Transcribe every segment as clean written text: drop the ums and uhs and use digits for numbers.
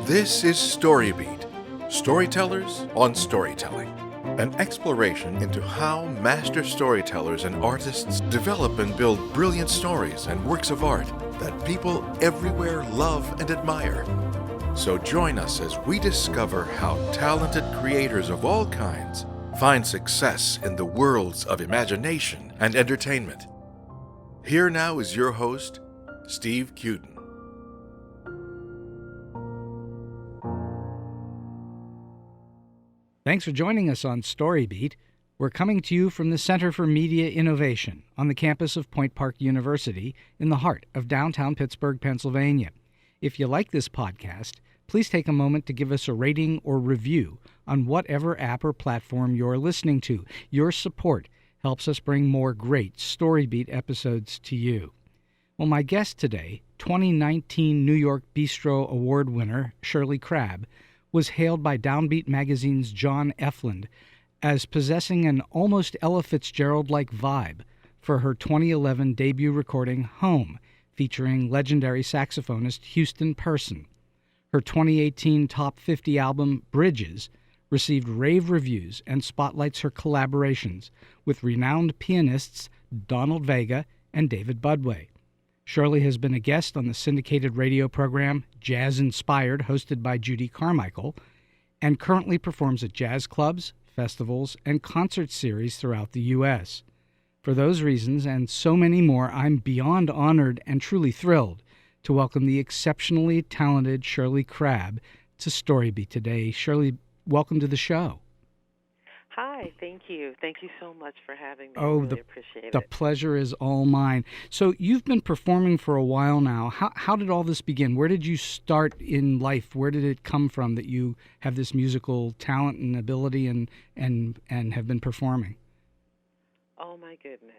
This is StoryBeat, Storytellers on Storytelling, an exploration into how master storytellers and artists develop and build brilliant stories and works of art that people everywhere love and admire. So join us as we discover how talented creators of all kinds find success in the worlds of imagination and entertainment. Here now is your host, Steve Cuden. Thanks for joining us on StoryBeat. We're coming to you from the Center for Media Innovation on the campus of Point Park University in the heart of downtown Pittsburgh, Pennsylvania. If you like this podcast, please take a moment to give us a rating or review on whatever app or platform you're listening to. Your support helps us bring more great StoryBeat episodes to you. Well, my guest today, 2019 New York Bistro Award winner Shirley Crabbe, was hailed by Downbeat magazine's John Ephland as possessing an almost Ella Fitzgerald-like vibe for her 2011 debut recording, Home, featuring legendary saxophonist Houston Person. Her 2018 Top 50 album, Bridges, received rave reviews and spotlights her collaborations with renowned pianists Donald Vega and David Budway. Shirley has been a guest on the syndicated radio program Jazz Inspired, hosted by Judy Carmichael, and currently performs at jazz clubs, festivals, and concert series throughout the U.S. For those reasons and so many more, I'm beyond honored and truly thrilled to welcome the exceptionally talented Shirley Crabbe to StoryBeat today. Shirley, welcome to the show. Hi, thank you. Thank you so much for having me. Oh, I really appreciate it. The pleasure is all mine. So you've been performing for a while now. How did all this begin? Where did you start in life? Where did it come from that you have this musical talent and ability and have been performing? Oh, my goodness.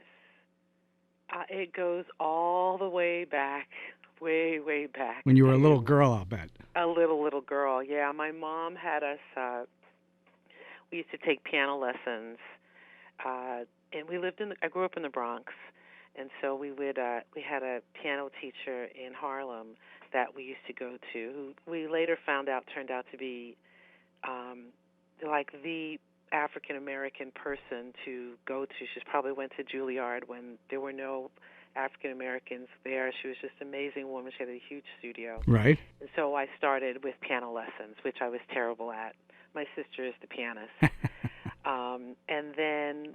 It goes all the way back, way back. When you were a little girl, I'll bet. A little girl, yeah. My mom had us... we used to take piano lessons, and I grew up in the Bronx, and so we had a piano teacher in Harlem that we used to go to, who we later found out turned out to be like the African-American person to go to. She probably went to Juilliard when there were no African-Americans there. She was just an amazing woman. She had a huge studio. Right. And so I started with piano lessons, which I was terrible at. My sister is the pianist, and then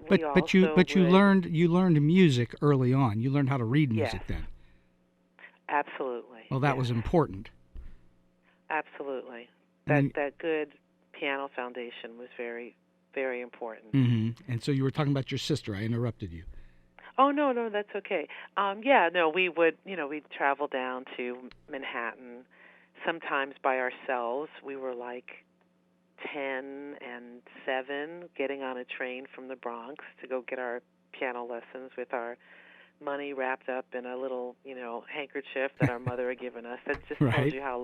you learned music early on. You learned how to read music then. Absolutely. Well, that was important. Absolutely. That good piano foundation was very, very important. Mm-hmm. And so you were talking about your sister. I interrupted you. Oh no, that's okay. We'd travel down to Manhattan, sometimes by ourselves. We were like 10 and 7, getting on a train from the Bronx to go get our piano lessons with our money wrapped up in a little, handkerchief that our mother had given us. That just Right. tells you how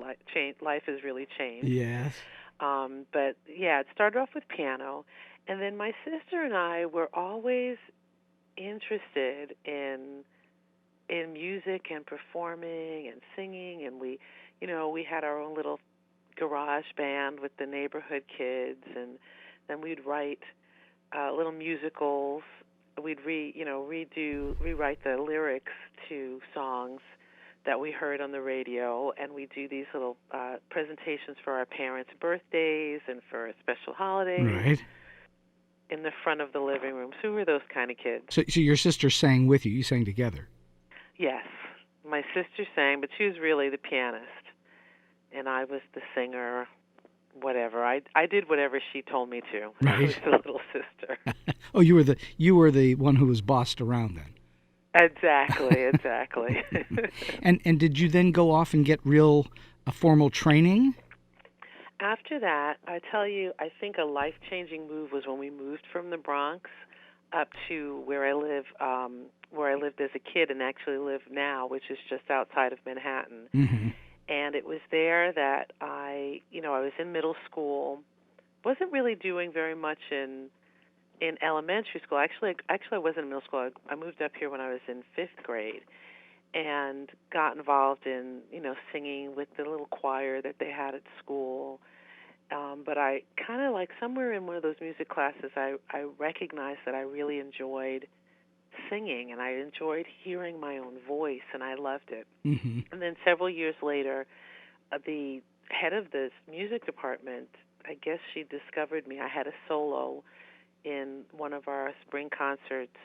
life has really changed. Yes. But yeah, it started off with piano, and then my sister and I were always interested in music and performing and singing, and we had our own little garage band with the neighborhood kids, and then we'd write little musicals. We'd rewrite the lyrics to songs that we heard on the radio, and we'd do these little presentations for our parents' birthdays and for special holidays. Right. In the front of the living room. So we were those kind of kids. So your sister sang with you. You sang together. Yes. My sister sang, but she was really the pianist. And I was the singer, whatever. I did whatever she told me to. Right. I was the little sister. Oh, you were the one who was bossed around then. Exactly. And did you then go off and get a formal training? After that, I tell you, I think a life-changing move was when we moved from the Bronx up to where I lived as a kid and actually live now, which is just outside of Manhattan. Mm-hmm. And it was there that I was in middle school, wasn't really doing very much in elementary school. Actually, I wasn't in middle school. I moved up here when I was in 5th grade. and got involved in, singing with the little choir that they had at school. But I kind of like somewhere in one of those music classes, I recognized that I really enjoyed singing, and I enjoyed hearing my own voice, and I loved it. Mm-hmm. And then several years later, the head of this music department, I guess she discovered me. I had a solo in one of our spring concerts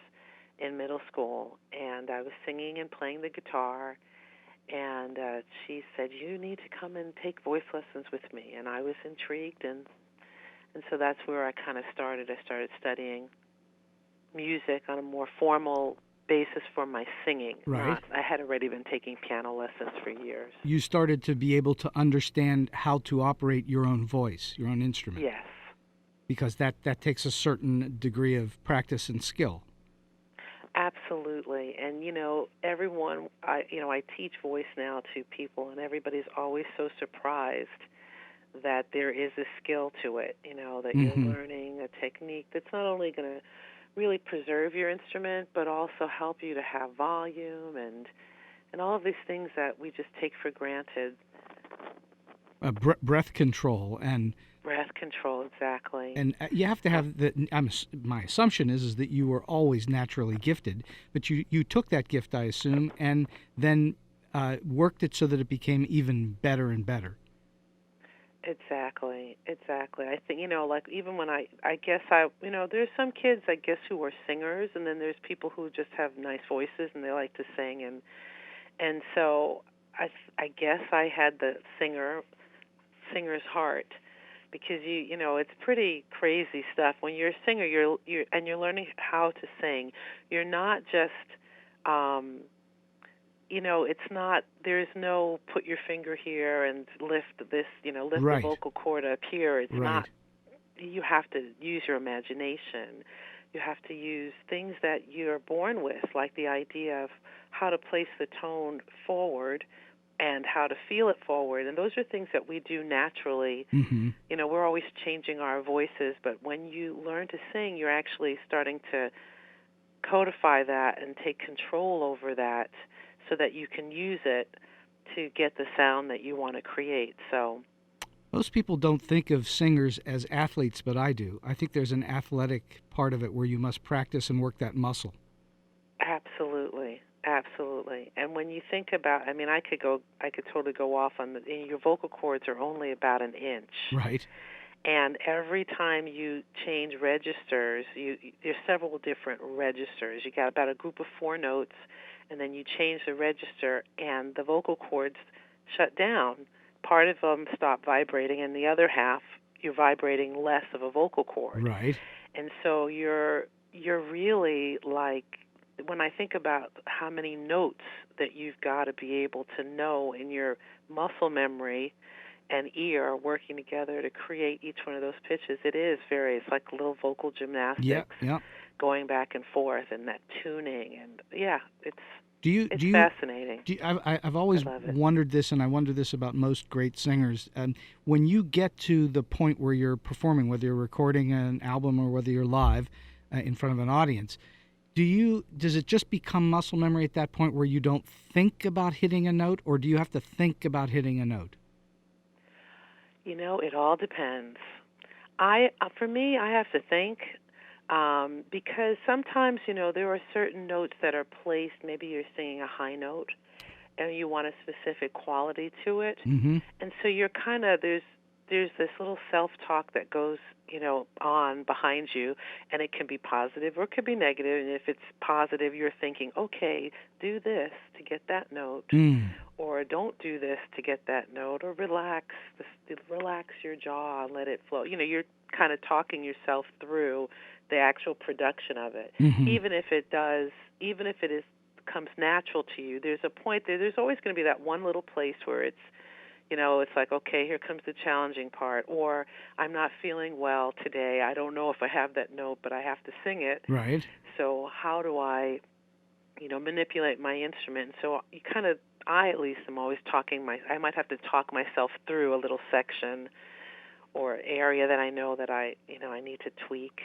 in middle school, and I was singing and playing the guitar, and she said, "You need to come and take voice lessons with me." And I was intrigued, and so that's where I kind of started. I started studying music on a more formal basis for my singing. Right. I had already been taking piano lessons for years. You started to be able to understand how to operate your own voice, your own instrument. Yes. Because that takes a certain degree of practice and skill. Absolutely. And, everyone, I teach voice now to people, and everybody's always so surprised that there is a skill to it, that you're learning a technique that's not only going to really preserve your instrument, but also help you to have volume and all of these things that we just take for granted. Breath control and... Breath control, exactly. And you have to have my assumption is that you were always naturally gifted, but you took that gift, I assume, and then worked it so that it became even better and better. Exactly. I think, like even when I guess there's some kids, I guess, who are singers, and then there's people who just have nice voices and they like to sing, and so I guess I had the singer's heart. Because it's pretty crazy stuff. When you're a singer, you're learning how to sing. You're not just, it's not. There's no put your finger here and lift this, lift Right. the vocal cord up here. It's right. not. You have to use your imagination. You have to use things that you're born with, like the idea of how to place the tone forward and how to feel it forward. And those are things that we do naturally. Mm-hmm. We're always changing our voices, but when you learn to sing, you're actually starting to codify that and take control over that so that you can use it to get the sound that you want to create. So most people don't think of singers as athletes, but I do. I think there's an athletic part of it where you must practice and work that muscle. Absolutely. And when you think about, I could totally go off on your vocal cords are only about an inch. Right. And every time you change registers, there's several different registers. You got about a group of 4 notes, and then you change the register, and the vocal cords shut down. Part of them stop vibrating, and the other half, you're vibrating less of a vocal cord. Right. And so you're really like, when I think about how many notes that you've got to be able to know in your muscle memory and ear working together to create each one of those pitches, it's like little vocal gymnastics. Yeah. Going back and forth and that tuning, and it's it's fascinating. I've always wondered this, and I wonder this about most great singers. When you get to the point where you're performing, whether you're recording an album or whether you're live in front of an audience, does it just become muscle memory at that point where you don't think about hitting a note, or do you have to think about hitting a note? It all depends. For me, I have to think, because sometimes, there are certain notes that are placed. Maybe you're singing a high note, and you want a specific quality to it, mm-hmm. and so you're kind of there's this little self-talk that goes, on behind you, and it can be positive or it could be negative. And if it's positive, you're thinking, okay, do this to get that note, or don't do this to get that note, or relax your jaw and let it flow. You're kind of talking yourself through the actual production of it. Mm-hmm. Even if it comes natural to you, there's a point there's always going to be that one little place where it's like, okay, here comes the challenging part, or I'm not feeling well today. I don't know if I have that note, but I have to sing it. Right. So how do I, manipulate my instrument? So I at least am always I might have to talk myself through a little section or area that I know that I need to tweak.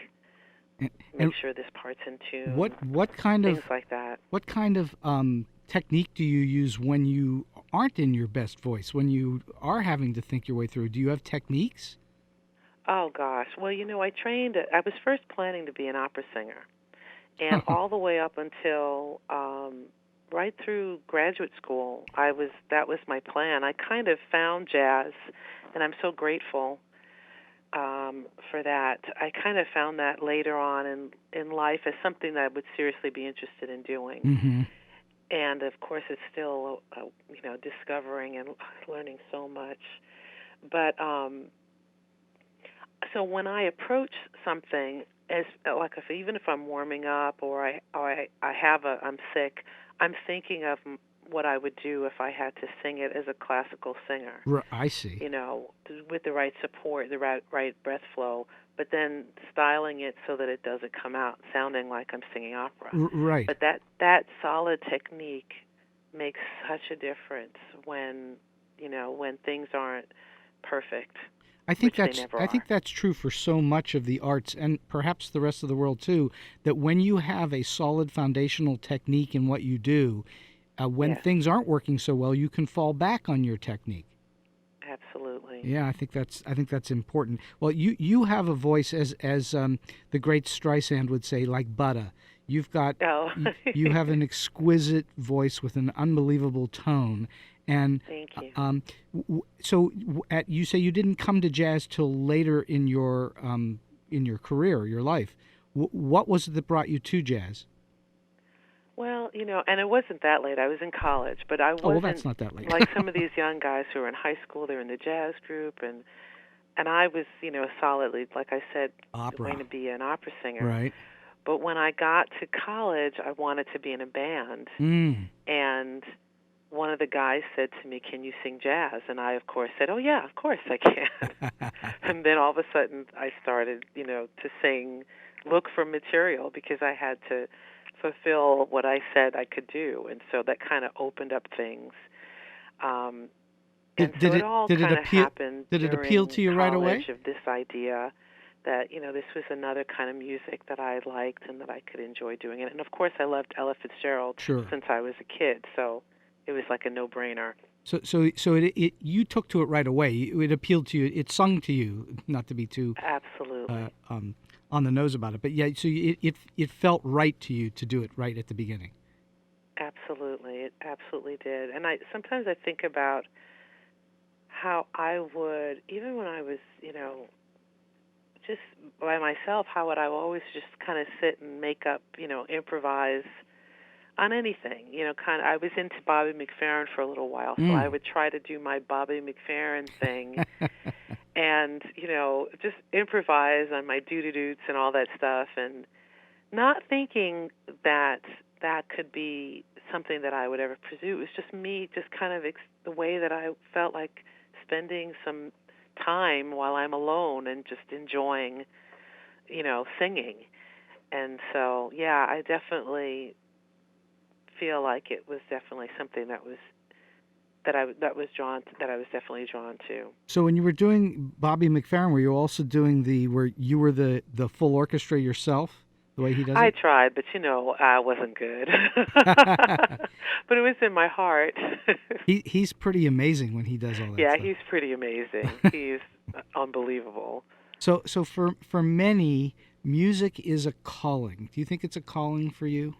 Make sure this part's in tune. What kind things of like that. What kind of technique do you use when you aren't in your best voice, when you are having to think your way through? Do you have techniques? Oh gosh. Well, I was first planning to be an opera singer, and all the way up until right through graduate school, that was my plan. I kind of found jazz, and I'm so grateful for that. I kind of found that later on in life as something that I would seriously be interested in doing. Mm-hmm. And of course, it's still discovering and learning so much. But so when I approach something as like even if I'm warming up or I'm sick, I'm thinking of what I would do if I had to sing it as a classical singer. I see. With the right support, the right breath flow, but then styling it so that it doesn't come out sounding like I'm singing opera. Right. But that solid technique makes such a difference when things aren't perfect. I think that's true for so much of the arts and perhaps the rest of the world too, that when you have a solid foundational technique in what you do, when things aren't working so well, you can fall back on your technique. Absolutely. Yeah, I think that's important. Well, you have a voice as the great Streisand would say, like butter. You've got you have an exquisite voice with an unbelievable tone. And thank you. You say you didn't come to jazz till later in your career, your life. What was it that brought you to jazz? Well, and it wasn't that late. I was in college, but I wasn't. Oh, well, that's not that late. Like some of these young guys who are in high school, they're in the jazz group, and I was, solidly, like I said, going to be an opera singer. Right. But when I got to college, I wanted to be in a band, and one of the guys said to me, "Can you sing jazz?" And I, of course, said, "Oh yeah, of course I can." And then all of a sudden, I started, to sing, look for material because I had to fulfill what I said I could do, and so that kind of opened up things. It all kind of happened. Did it appeal to you right away? Of this idea that this was another kind of music that I liked and that I could enjoy doing it. And of course, I loved Ella Fitzgerald since I was a kid, so it was like a no-brainer. So you took to it right away. It appealed to you. It sung to you, not to be too absolutely on the nose about it, but yeah. So it felt right to you to do it right at the beginning. Absolutely, it absolutely did. And sometimes I think about how I would, even when I was, just by myself, how would I always just kind of sit and make up, improvise on anything, I was into Bobby McFerrin for a little while, so I would try to do my Bobby McFerrin thing and, just improvise on my doo-doo-doots and all that stuff, and not thinking that could be something that I would ever pursue. It was just me, just kind of the way that I felt like spending some time while I'm alone and just enjoying, singing. And so, yeah, I definitely feel like it was definitely something that I was definitely drawn to. So when you were doing Bobby McFerrin, were you also doing where you were the full orchestra yourself, the way he does it? I tried, but I wasn't good. But it was in my heart. He's pretty amazing when he does all that yeah, stuff. He's pretty amazing. He's unbelievable. So for many, music is a calling. Do you think it's a calling for you?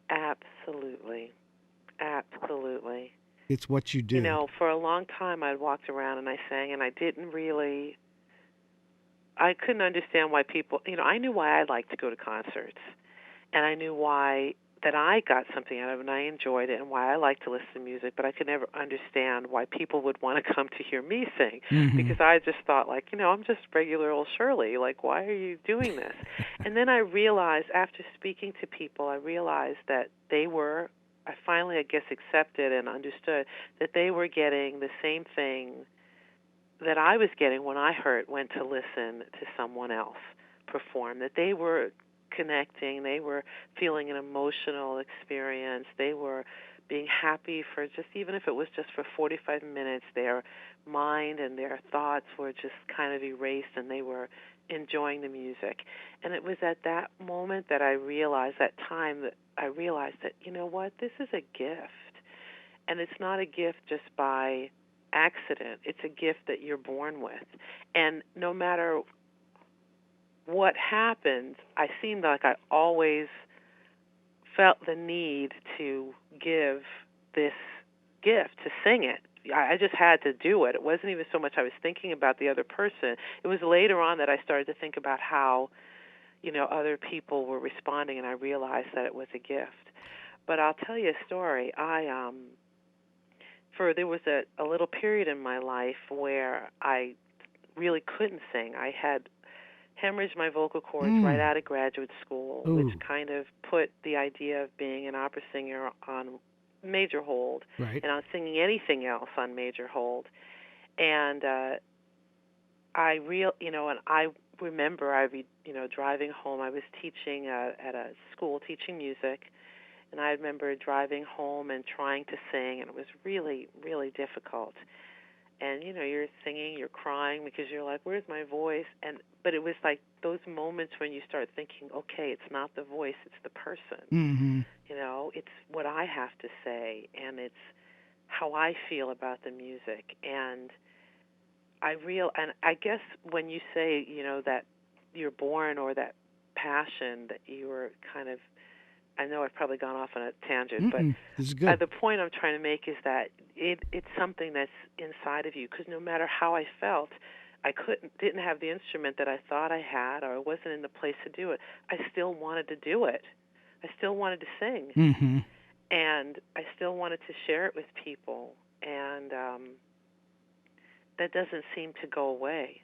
Absolutely. It's what you do. For a long time I walked around and I sang, and I couldn't understand why people, I knew why I liked to go to concerts, and I knew why that I got something out of it and I enjoyed it, and why I liked to listen to music, but I could never understand why people would want to come to hear me sing, because I just thought, like, I'm just regular old Shirley, like, why are you doing this? And then I realized, after speaking to people, that I finally, I guess, accepted and understood that they were getting the same thing that I was getting when I went to listen to someone else perform, that they were connecting, they were feeling an emotional experience, they were being happy for just, even if it was just for 45 minutes, their mind and their thoughts were just kind of erased and they were enjoying the music. And it was at that moment that I realized, that you know what, this is a gift. And it's not a gift just by accident. It's a gift that you're born with. And no matter what happened, I seemed like I always felt the need to give this gift, to sing it. I just had to do it. It wasn't even so much I was thinking about the other person. It was later on that I started to think about how, other people were responding, and I realized that it was a gift. But I'll tell you a story. There was a little period in my life where I really couldn't sing. I had hemorrhaged my vocal cords right out of graduate school, which kind of put the idea of being an opera singer on major hold, right, and on singing anything else on major hold. And I remember driving home. I was teaching at a school, teaching music, and I remember driving home and trying to sing, and it was really, really difficult. And you're singing, you're crying because you're like, where's my voice? But it was like those moments when you start thinking, okay, it's not the voice, it's the person. Mm-hmm. It's what I have to say, and it's how I feel about the music. And I guess when you say, that you're born, or that passion that you were kind of, I know I've probably gone off on a tangent, but this is good. The point I'm trying to make is that it's something that's inside of you, because no matter how I felt, I didn't have the instrument that I thought I had, or I wasn't in the place to do it. I still wanted to do it. I still wanted to sing. Mm-hmm. And I still wanted to share it with people, and that doesn't seem to go away.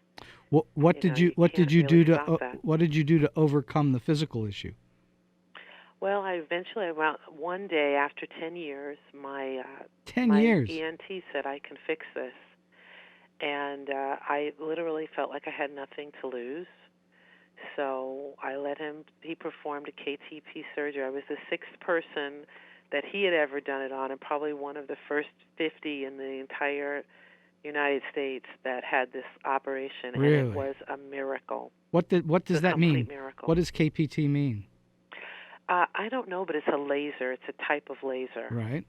What did you do to overcome the physical issue? Well, I went one day after 10 years. My 10 years. ENT said, I can fix this, and I literally felt like I had nothing to lose. So I let him. He performed a KTP surgery. I was the sixth person that he had ever done it on, and probably one of the first 50 in the entire United States that had this operation. Really? And it was a miracle. What does that mean? Miracle. What does KPT mean? I don't know, but it's a laser. It's a type of laser, right,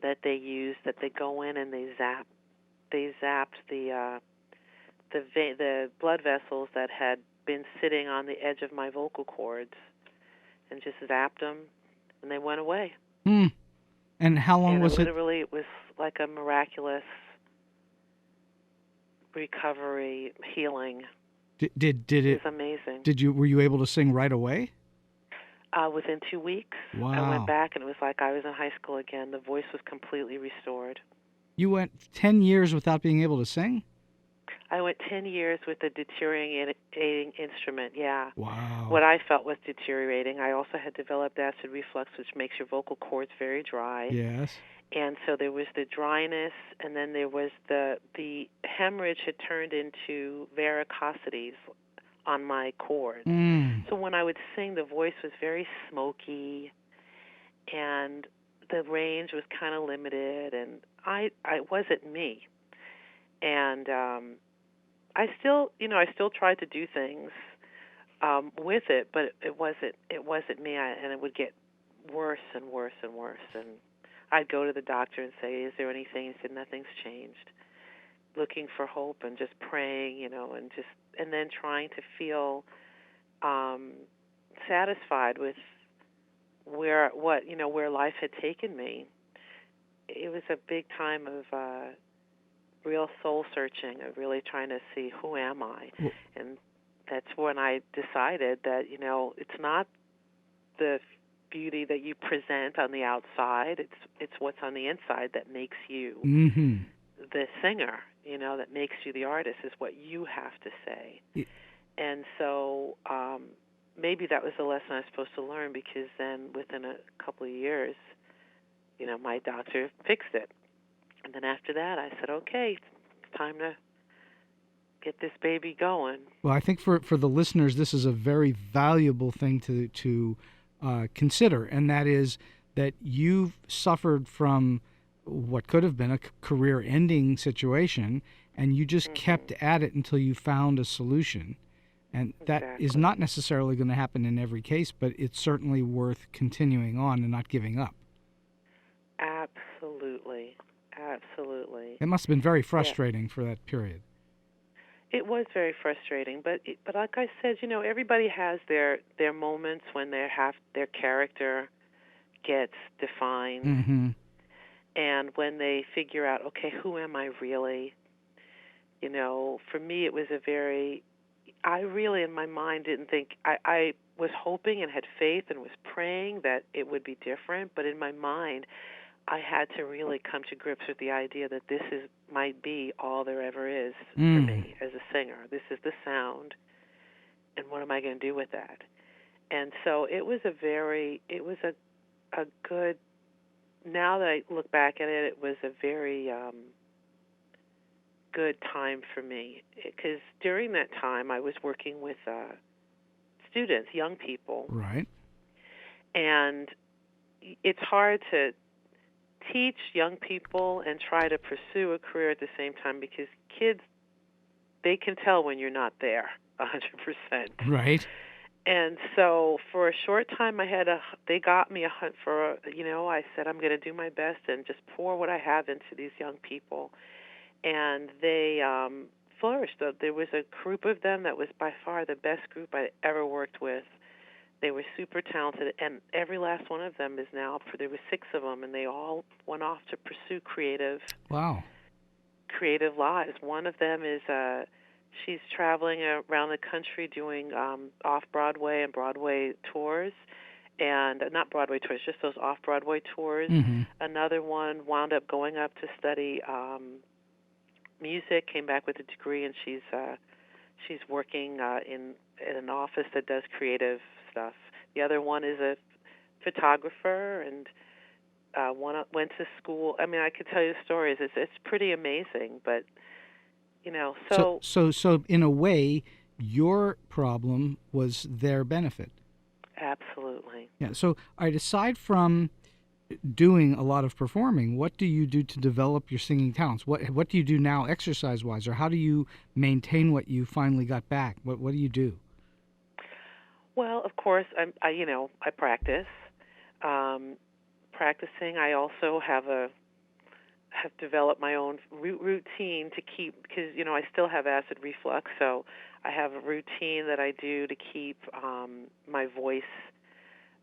that they use. That they go in and they zap. They zapped the blood vessels that had been sitting on the edge of my vocal cords, and just zapped them, and they went away. And how long was it? Literally, it was like a miraculous recovery, healing. Did it? It was amazing. Were you able to sing right away? Within 2 weeks, wow. I went back, and it was like I was in high school again. The voice was completely restored. You went 10 years without being able to sing? I went 10 years with a deteriorating instrument, yeah. Wow. What I felt was deteriorating. I also had developed acid reflux, which makes your vocal cords very dry. Yes. And so there was the dryness, and then there was the hemorrhage had turned into varicosities on my cords. So when I would sing, the voice was very smoky, and the range was kind of limited, and I wasn't me. And I still tried to do things with it, but it wasn't me, and it would get worse and worse and worse. And I'd go to the doctor and say, "Is there anything?" He said, "Nothing's changed." Looking for hope and just praying, and then trying to feel satisfied with where life had taken me. It was a big time of real soul searching, of really trying to see, who am I? And that's when I decided that it's not the beauty that you present on the outside. It's what's on the inside that makes you the singer. That makes you the artist, is what you have to say. Yeah. And so maybe that was the lesson I was supposed to learn, because then within a couple of years, my doctor fixed it. And then after that, I said, okay, it's time to get this baby going. Well, I think for the listeners, this is a very valuable thing to consider, and that is that you've suffered from what could have been a career-ending situation, and you just kept at it until you found a solution. And that is not necessarily going to happen in every case, but it's certainly worth continuing on and not giving up. Absolutely. Absolutely. It must have been very frustrating for that period. It was very frustrating, but like I said, everybody has their moments when their character gets defined, Mm-hmm. and when they figure out, okay, who am I really? For me, it was I really, in my mind, didn't think, I was hoping and had faith and was praying that it would be different, but in my mind, I had to really come to grips with the idea that this might be all there ever is for me as a singer. This is the sound, and what am I going to do with that? And so it was a good, now that I look back at it, it was a very good time for me, because during that time I was working with students, young people. Right. And it's hard to teach young people and try to pursue a career at the same time, because kids, they can tell when you're not there 100%. Right. And so for a short time they got me a hunt for, I said, I'm going to do my best and just pour what I have into these young people. And they flourished. There was a group of them that was by far the best group I ever worked with. They were super talented, and every last one of them is now, there were 6 of them, and they all went off to pursue creative lives. One of them is, she's traveling around the country doing off-Broadway and Broadway tours, and not Broadway tours, just those off-Broadway tours. Mm-hmm. Another one wound up going up to study music, came back with a degree, and she's working in an office that does creative stuff. The other one is a photographer, and one went to school. I mean, I could tell you stories. It's pretty amazing, but So in a way, your problem was their benefit. Absolutely. Yeah. So, all right, aside from doing a lot of performing, what do you do to develop your singing talents? What do you do now exercise-wise, or how do you maintain what you finally got back? What do you do? Well, of course, I practice. Practicing, I also have developed my own routine to keep, because I still have acid reflux, so I have a routine that I do to keep my voice,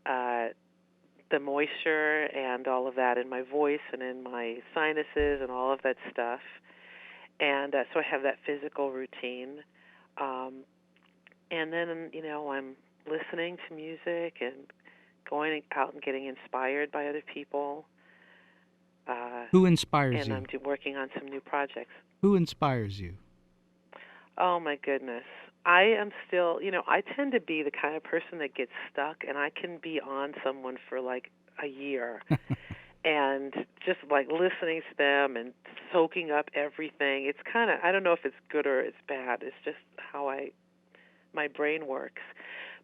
the moisture and all of that in my voice and in my sinuses and all of that stuff. And so I have that physical routine. And then, I'm listening to music and going out and getting inspired by other people. Who inspires you? And I'm working on some new projects. Who inspires you? Oh, my goodness. I am still, I tend to be the kind of person that gets stuck, and I can be on someone for like a year and just like listening to them and soaking up everything. It's kind of, I don't know if it's good or it's bad. It's just how my brain works.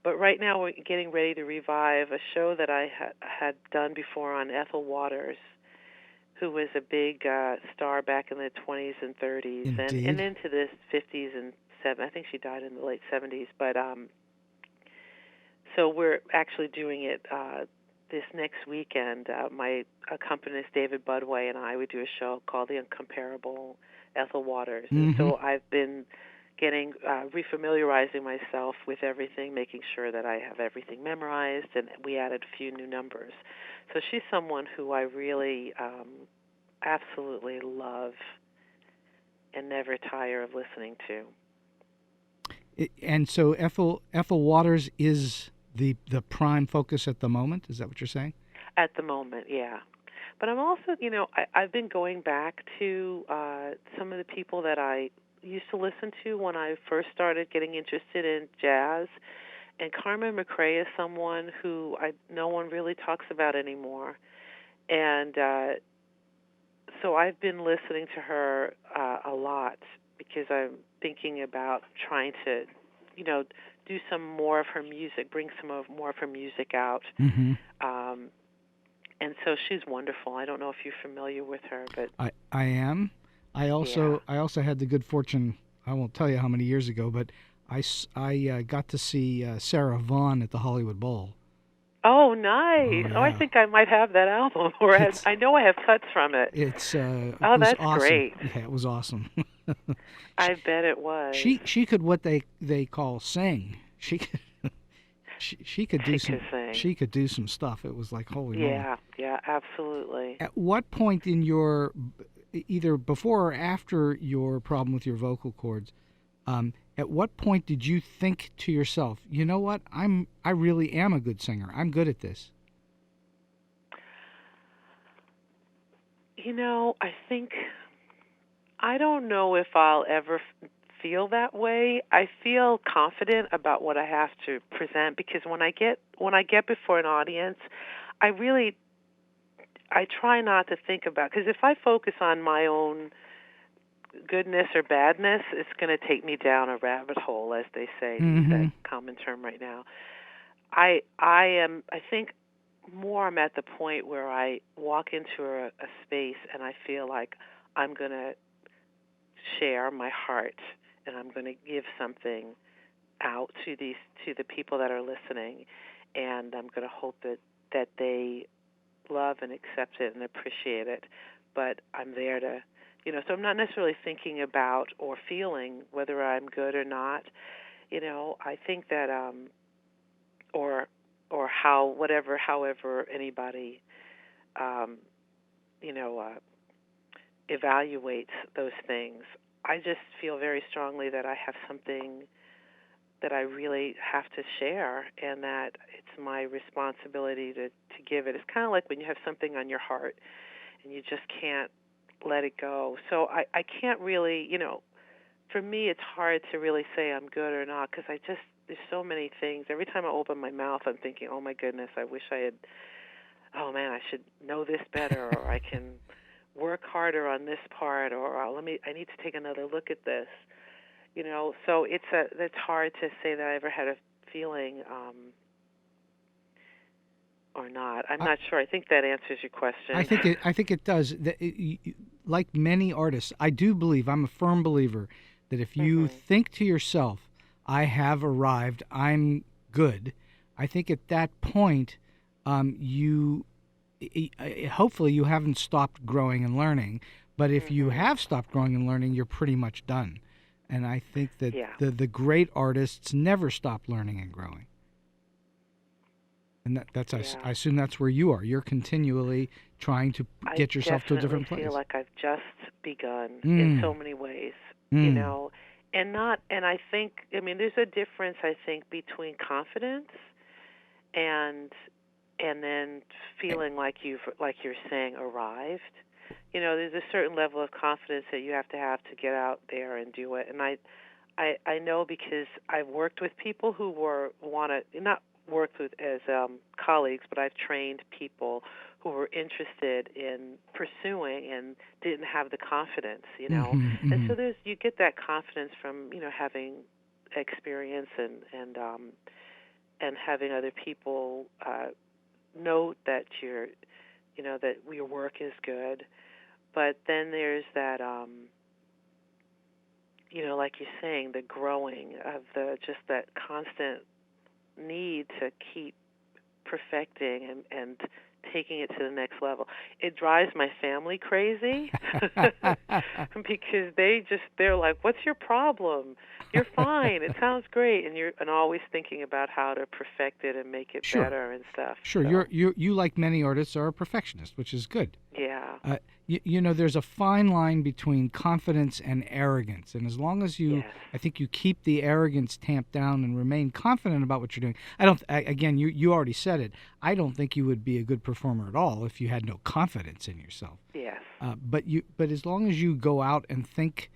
But right now we're getting ready to revive a show that I had done before on Ethel Waters, who was a big star back in the 20s and 30s and into the 50s and 70s. I think she died in the late 70s. But so we're actually doing it this next weekend. My accompanist, David Budway, and I would do a show called The Incomparable Ethel Waters. Mm-hmm. And so I've been getting refamiliarizing myself with everything, making sure that I have everything memorized, and we added a few new numbers. So she's someone who I really absolutely love and never tire of listening to. And so Ethel Waters is the prime focus at the moment? Is that what you're saying? At the moment, yeah. But I'm also, I've been going back to some of the people that I used to listen to when I first started getting interested in jazz. And Carmen McRae is someone who no one really talks about anymore. And so I've been listening to her a lot because I'm thinking about trying to, do some more of her music, bring more of her music out. Mm-hmm. And so she's wonderful. I don't know if you're familiar with her, but I am. I also had the good fortune, I won't tell you how many years ago, but I got to see Sarah Vaughan at the Hollywood Bowl. Oh, nice. Oh, I yeah. think I might have that album, or I know I have cuts from it. It Oh, was that's awesome. great. Yeah, it was awesome. I bet it was. She could what they call sing. She could she could do some sing. She could do some stuff. It was like holy moly. Yeah, absolutely. At what point in your either before or after your problem with your vocal cords, at what point did you think to yourself, you know what, I really am a good singer. I'm good at this. You know, I don't know if I'll ever feel that way. I feel confident about what I have to present because when I get before an audience, I try not to think about, because if I focus on my own goodness or badness, it's going to take me down a rabbit hole, as they say, that common term right now. I think more I'm at the point where I walk into a space and I feel like I'm going to share my heart and I'm going to give something out to the people that are listening, and I'm going to hope that they love and accept it and appreciate it. But I'm there to, so I'm not necessarily thinking about or feeling whether I'm good or not. I think that or however anybody evaluates those things. I just feel very strongly that I have something that I really have to share, and that it's my responsibility to give it. It's kind of like when you have something on your heart and you just can't let it go. So I can't really, for me it's hard to really say I'm good or not, because there's so many things. Every time I open my mouth, I'm thinking, oh my goodness, I wish I I should know this better, or I can work harder on this part, or I need to take another look at this. So it's hard to say that I ever had a feeling or not. I'm not sure. I think that answers your question. I think it does. Like many artists, I do believe, I'm a firm believer, that if you think to yourself, I have arrived, I'm good, I think at that point, hopefully you haven't stopped growing and learning, but if you have stopped growing and learning, you're pretty much done. And I think that the great artists never stop learning and growing. And I assume that's where you are. You're continually trying to get yourself to a different place. I feel like I've just begun in so many ways, and I think, there's a difference, I think, between confidence and then feeling like you're saying, arrived. There's a certain level of confidence that you have to get out there and do it. And I know, because I've worked with people who not worked with as colleagues, but I've trained people who were interested in pursuing and didn't have the confidence, And so you get that confidence from, having experience and having other people note that that your work is good. But then there's that, like you're saying, the growing of just that constant need to keep perfecting and taking it to the next level. It drives my family crazy because they're like, "What's your problem? You're fine. It sounds great," and always thinking about how to perfect it and make it better and stuff. Sure, so. you like many artists are a perfectionist, which is good. Yeah. There's a fine line between confidence and arrogance, and as long as I think you keep the arrogance tamped down and remain confident about what you're doing. Again, you already said it. I don't think you would be a good performer at all if you had no confidence in yourself. Yes. But as long as you go out and think,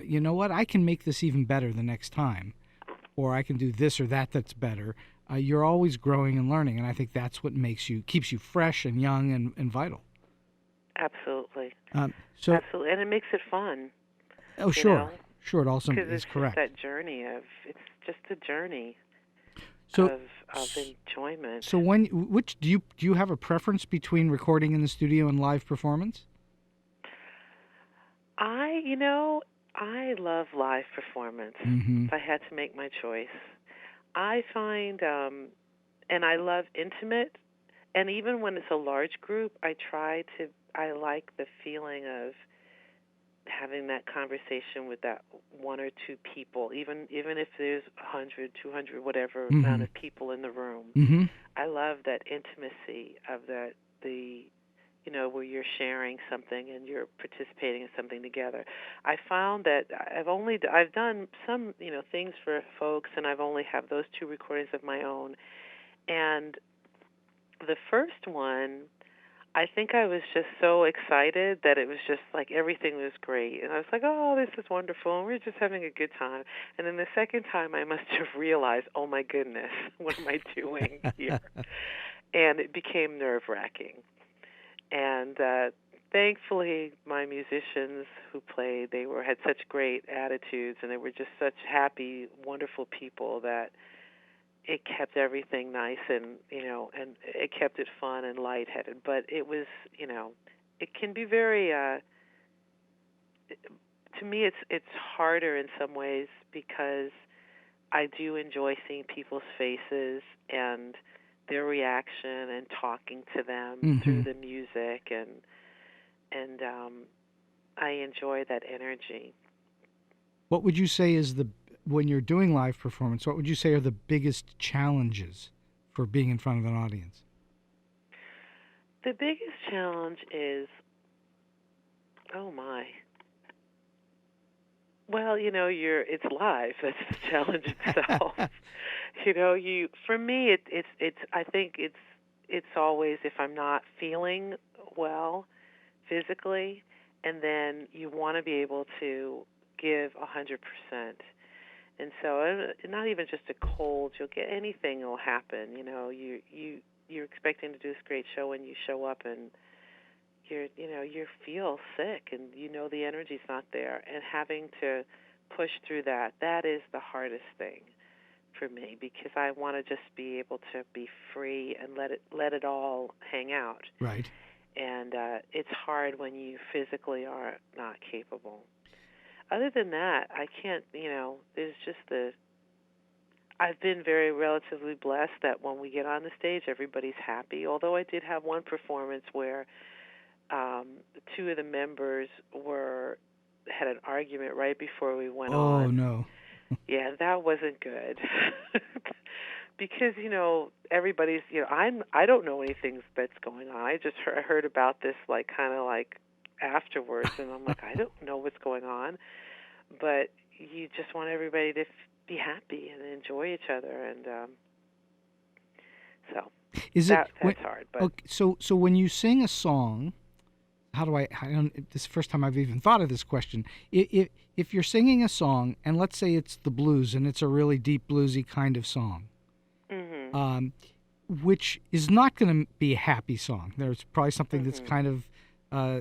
you know what, I can make this even better the next time, or I can do this or that's better. You're always growing and learning, and I think that's what keeps you fresh and young and vital. Absolutely. Absolutely, and it makes it fun. Oh, sure. Sure, it also is correct. Because it's just that journey it's just a journey. So, of enjoyment. so which do you have a preference between recording in the studio and live performance? I love live performance. Mm-hmm. If I had to make my choice, I find, and I love intimate, and even when it's a large group, I like the feeling of having that conversation with that one or two people, even if there's 100, 200, whatever amount Mm-hmm. of people in the room. Mm-hmm. I love that intimacy of the where you're sharing something and you're participating in something together. I found that I've done some things for folks, and I've only have those two recordings of my own. And the first one, I think I was just so excited that it was just like everything was great. And I was like, oh, this is wonderful. And we're just having a good time. And then the second time I must have realized, oh, my goodness, what am I doing here? And it became nerve-wracking. And thankfully, my musicians who played, had such great attitudes, and they were just such happy, wonderful people that it kept everything nice and it kept it fun and lightheaded. But it was it can be very to me it's harder in some ways because I do enjoy seeing people's faces and their reaction and talking to them Mm-hmm. through the music and I enjoy that energy. What would you say is when you're doing live performance, what would you say are the biggest challenges for being in front of an audience? The biggest challenge is, oh my. Well, it's live. That's the challenge itself. For me, I think it's always if I'm not feeling well physically, and then you want to be able to give 100%. And so, not even just a cold, you'll get anything will happen. You're expecting to do this great show, and you show up and you feel sick, and the energy's not there, and having to push through that is the hardest thing for me because I want to just be able to be free and let it all hang out. Right. And it's hard when you physically are not capable. Other than that, I can't, there's just I've been very relatively blessed that when we get on the stage, everybody's happy. Although I did have one performance where two of the members had an argument right before we went on. Oh, no. Yeah, that wasn't good. Because, everybody's, I don't know anything that's going on. I just heard about this kind of afterwards, and I'm like, I don't know what's going on. But you just want everybody to be happy and enjoy each other, and so that's hard. But okay, so when you sing a song, I don't, this is the first time I've even thought of this question. If you're singing a song, and let's say it's the blues, and it's a really deep bluesy kind of song, mm-hmm. Which is not going to be a happy song. There's probably something mm-hmm. that's kind of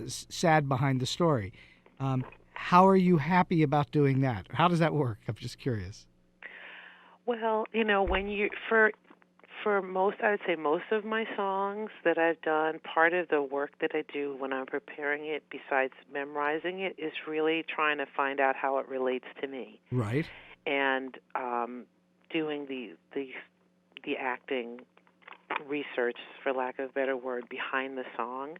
sad behind the story. How are you happy about doing that? How does that work? I'm just curious. Well, when you for most, I would say most of my songs that I've done, part of the work that I do when I'm preparing it, besides memorizing it, is really trying to find out how it relates to me. Right. And doing the acting research, for lack of a better word, behind the song,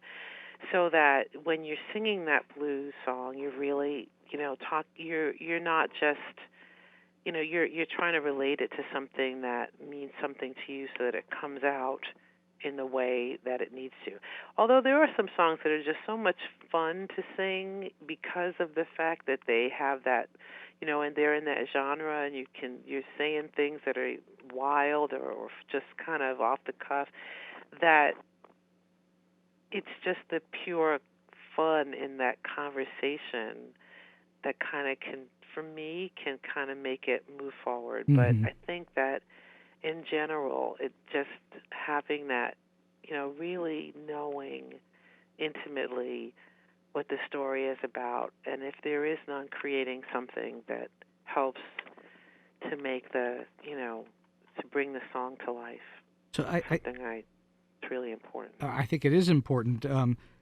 so that when you're singing that blues song, you really, you're not just, you're trying to relate it to something that means something to you so that it comes out in the way that it needs to. Although there are some songs that are just so much fun to sing because of the fact that they have that, and they're in that genre, and you're saying things that are wild or just kind of off the cuff, that it's just the pure fun in that conversation that kind of for me, can kind of make it move forward. Mm-hmm. But I think that in general, it just having that, really knowing intimately what the story is about, and if there is none, creating something that helps to make the, to bring the song to life. So It's really important. I think it is important.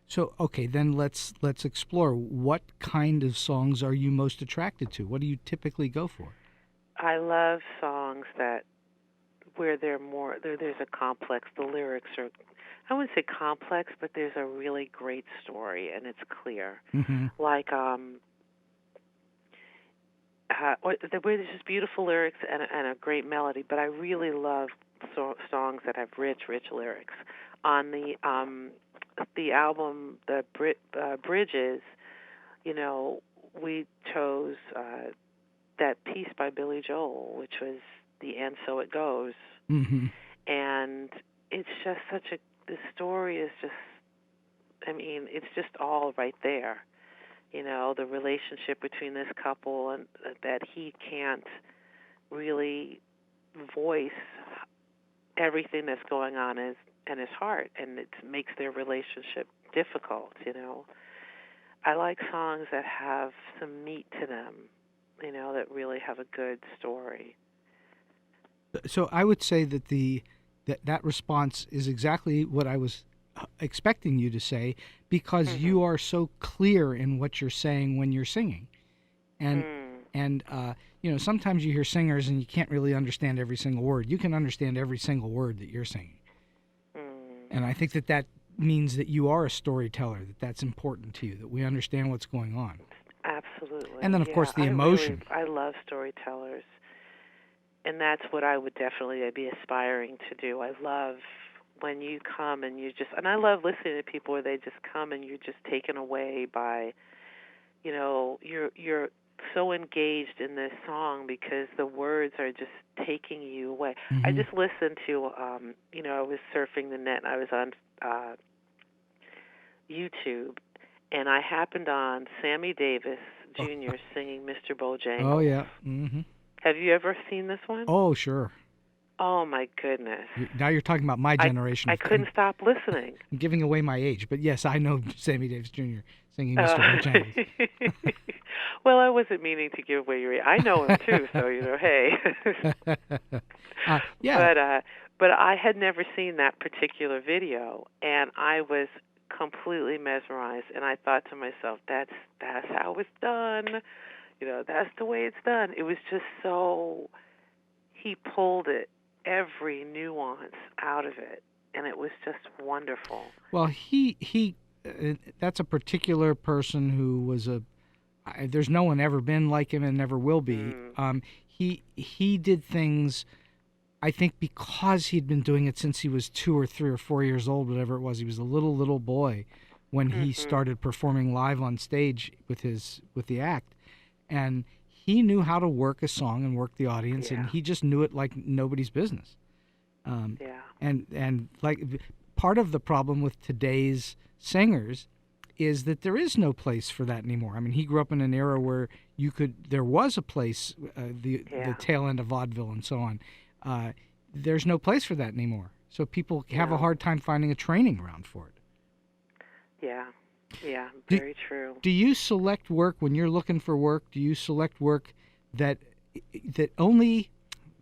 So okay, then let's explore. What kind of songs are you most attracted to? What do you typically go for? I love songs where there's a complex. The lyrics are, I wouldn't say complex, but there's a really great story and it's clear. Mm-hmm. Like there's just beautiful lyrics and a great melody. But I really love songs that have rich lyrics. On the album, the Bridges, we chose that piece by Billy Joel, which was "The And So It Goes," mm-hmm. and it's just the story is just, it's just all right there. The relationship between this couple and that he can't really voice everything that's going on in his heart, and it makes their relationship difficult. I like songs that have some meat to them, that really have a good story. So I would say that that response is exactly what I was expecting you to say, because Mm-hmm. you are so clear in what you're saying when you're singing, and sometimes you hear singers and you can't really understand every single word. You can understand every single word that you're singing, and I think that means that you are a storyteller. That's important to you. That we understand what's going on. Absolutely. And then of course the emotion. I love storytellers, and that's what I would definitely be aspiring to do. I love when you come and and I love listening to people where they just come and you're just taken away by, you're so engaged in this song because the words are just taking you away. Mm-hmm. I just listened to, I was surfing the net and I was on YouTube, and I happened on Sammy Davis Jr. singing Mr. Bojangles. Oh yeah. Mm-hmm. Have you ever seen this one? Oh sure. Oh, my goodness. Now you're talking about my generation. I couldn't stop listening. I'm giving away my age, but yes, I know Sammy Davis Jr. singing Mr. Bojangles. Well, I wasn't meaning to give away your age. I know him, too, so, hey. Yeah. But I had never seen that particular video, and I was completely mesmerized, and I thought to myself, that's how it's done. That's the way it's done. It was just so, he pulled it, every nuance out of it, and it was just wonderful. Well, he that's a particular person who was there's no one ever been like him and never will be. He did things, I think, because he'd been doing it since he was 2 or 3 or 4 years old, whatever it was. He was a little boy when he started performing live on stage with the act, and he knew how to work a song and work the audience, and he just knew it like nobody's business. And like part of the problem with today's singers is that there is no place for that anymore. I mean, he grew up in an era where there was a place, the tail end of vaudeville and so on. There's no place for that anymore. So people have a hard time finding a training ground for it. Yeah, very true. Do you select work when you're looking for work? Do you select work that only,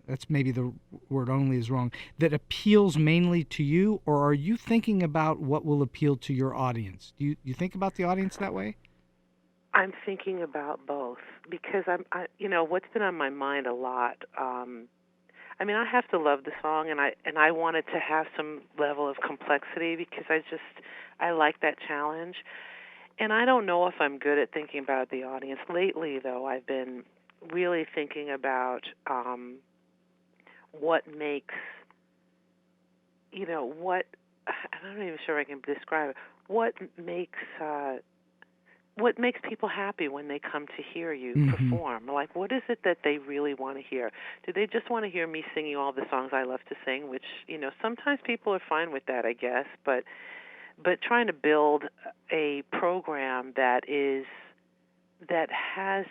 that's maybe the word only is wrong, that appeals mainly to you, or are you thinking about what will appeal to your audience? Do you think about the audience that way? I'm thinking about both because what's been on my mind a lot. I have to love the song, and I want it to have some level of complexity because I like that challenge. And I don't know if I'm good at thinking about the audience. Lately, though, I've been really thinking about what makes, I'm not even sure I can describe it. What makes people happy when they come to hear you perform? Like, what is it that they really want to hear? Do they just want to hear me singing all the songs I love to sing, which, sometimes people are fine with that, I guess, but trying to build a program that has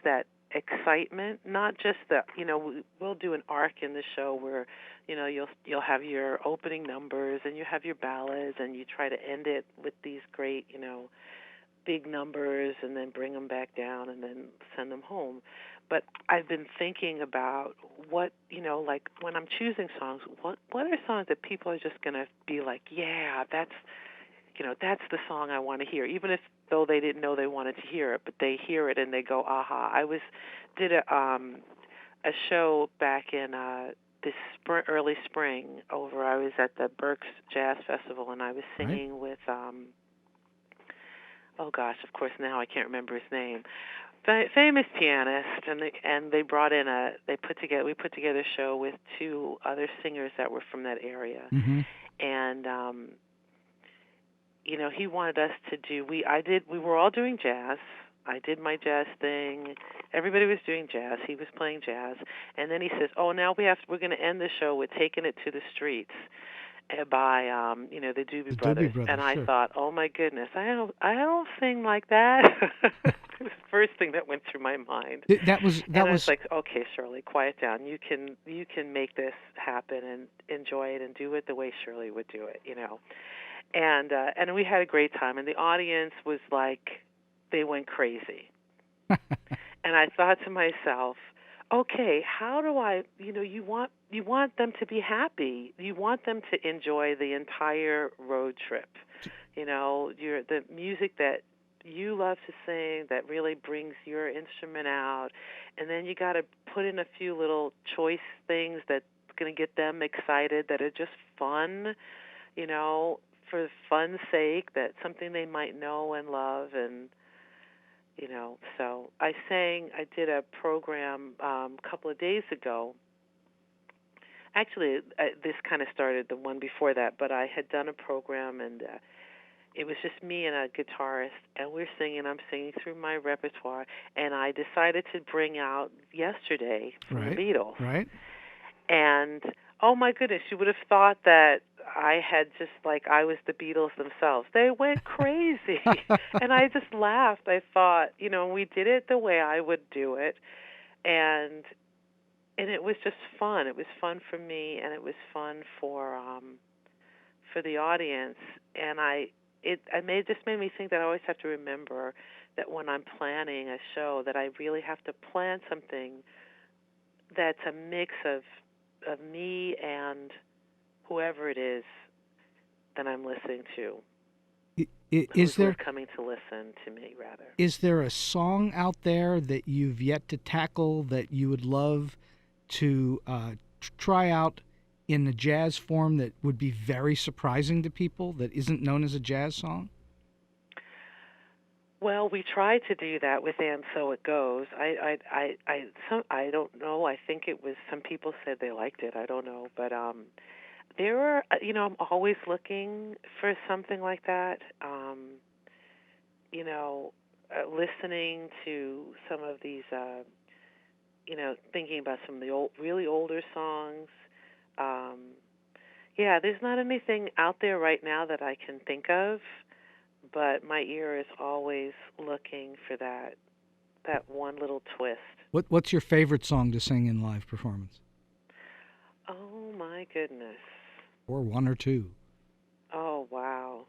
that excitement, not just we'll do an arc in the show where, you'll have your opening numbers and you have your ballads and you try to end it with these great, big numbers and then bring them back down and then send them home. but I've been thinking about what, like when I'm choosing songs, what are songs that people are just going to be like, yeah, that's the song I want to hear, even if though they didn't know they wanted to hear it, but they hear it and they go, aha. Did a show back in this early spring over. I was at the Berks Jazz Festival, and I was singing with oh gosh, of course now I can't remember his name. Famous pianist, and they brought in we put together a show with two other singers that were from that area, and he wanted us to do. We were all doing jazz. I did my jazz thing. Everybody was doing jazz. He was playing jazz, and then he says, "Oh, now we're going to end the show with Taking It to the Streets." By the Doobie Brothers. And I thought, oh my goodness, I don't sing like that. It was the first thing that went through my mind. That was I was like, okay, Shirley, quiet down. You can make this happen and enjoy it and do it the way Shirley would do it, And we had a great time, and the audience was like, they went crazy. And I thought to myself, okay, how do I, you want them to be happy. You want them to enjoy the entire road trip. The music that you love to sing that really brings your instrument out, and then you got to put in a few little choice things that's going to get them excited, that are just fun, for fun's sake, that's something they might know and love. And so I did a program a couple of days ago. Actually, this kind of started the one before that, but I had done a program, and it was just me and a guitarist, and I'm singing through my repertoire, and I decided to bring out Yesterday from the Beatles. Right. And, oh my goodness, you would have thought that I had just I was the Beatles themselves. They went crazy. And I just laughed. I thought, we did it the way I would do it. And it was just fun. It was fun for me, and it was fun for the audience. And just made me think that I always have to remember that when I'm planning a show, that I really have to plan something that's a mix of me and whoever it is that I'm listening to. Who's coming to listen to me, rather. Is there a song out there that you've yet to tackle that you would love to try out in a jazz form that would be very surprising to people, that isn't known as a jazz song? Well, we tried to do that with "And So It Goes." I don't know. I think it was, some people said they liked it. I don't know, but there are, I'm always looking for something like that. Listening to some of these, thinking about some of the really older songs. There's not anything out there right now that I can think of, but my ear is always looking for that one little twist. What's your favorite song to sing in live performance? Oh my goodness. Or one or two. Oh wow.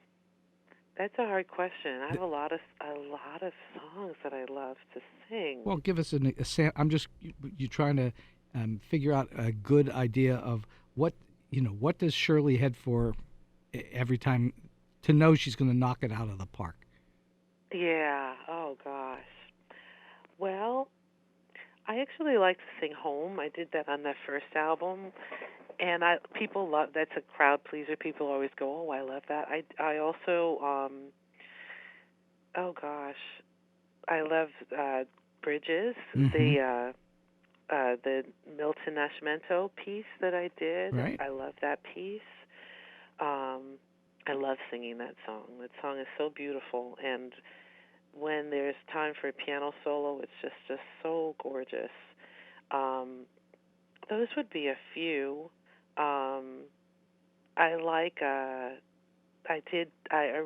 That's a hard question. I have a lot of songs that I love to sing. Well, give us I'm just you trying to figure out a good idea of what does Shirley head for every time to know she's going to knock it out of the park. Yeah. Oh gosh. Well, I actually like to sing Home. I did that on the first album, and people love. That's a crowd pleaser. People always go, "Oh, I love that." I also oh gosh, I love Bridges. The Milton Nascimento piece that I did. Right. I love that piece. I love singing that song. That song is so beautiful, and when there's time for a piano solo, it's just so gorgeous. Those would be a few. I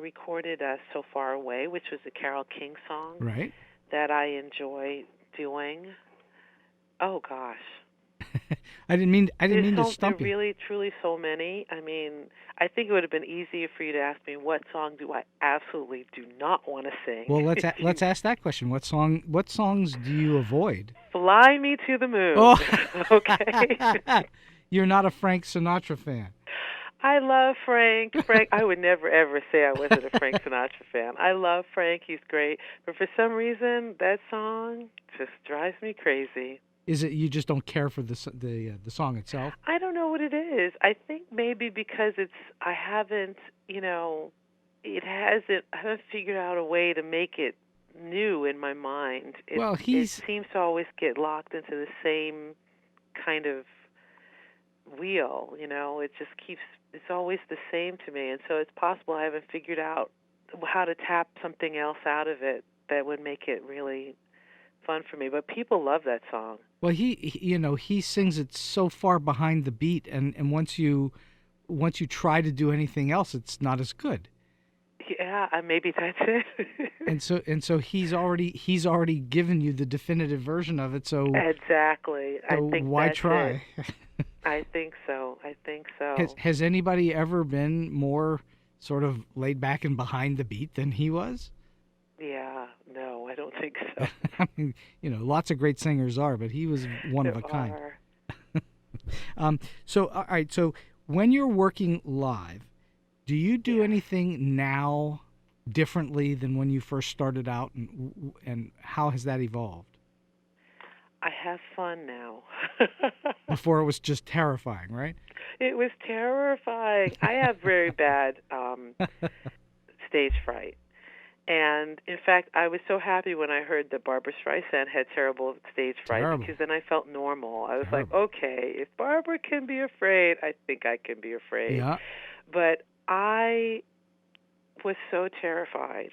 recorded "So Far Away," which was a Carole King song. Right. That I enjoy doing. Oh gosh, I didn't mean to stump There you. are really, truly so many. I mean, I think it would have been easier for you to ask me what song do I absolutely do not want to sing. Well, If let's you ask that question. What songs do you avoid? fly me to the moon, Oh, okay? you're not a Frank Sinatra fan. I love Frank. Frank, I would never ever say I wasn't a Frank Sinatra fan. I love Frank. He's great. But for some reason, that song just drives me crazy. Is it you just don't care for the song itself? I don't know what it is. I think maybe because I haven't, I haven't figured out a way to make it new in my mind. Well, It seems to always get locked into the same kind of wheel. It's always the same to me. And so it's possible I haven't figured out how to tap something else out of it that would make it really fun for me. But people love that song. Well, he sings it so far behind the beat, and once you try to do anything else, it's not as good. Yeah, maybe that's it. And so he's already given you the definitive version of it. So exactly. I think why that's try? it. I think so. Has anybody ever been more sort of laid back and behind the beat than he was? Yeah, no, I don't think so. I mean, lots of great singers are, but he was one of a kind. So, all right. So, when you're working live, do you do anything now differently than when you first started out, and how has that evolved? I have fun now. Before it was just terrifying, right? It was terrifying. I have very bad stage fright. And, in fact, I was so happy when I heard that Barbra Streisand had terrible stage fright because then I felt normal. I was like, okay, if Barbra can be afraid, I think I can be afraid. Yeah. But I was so terrified.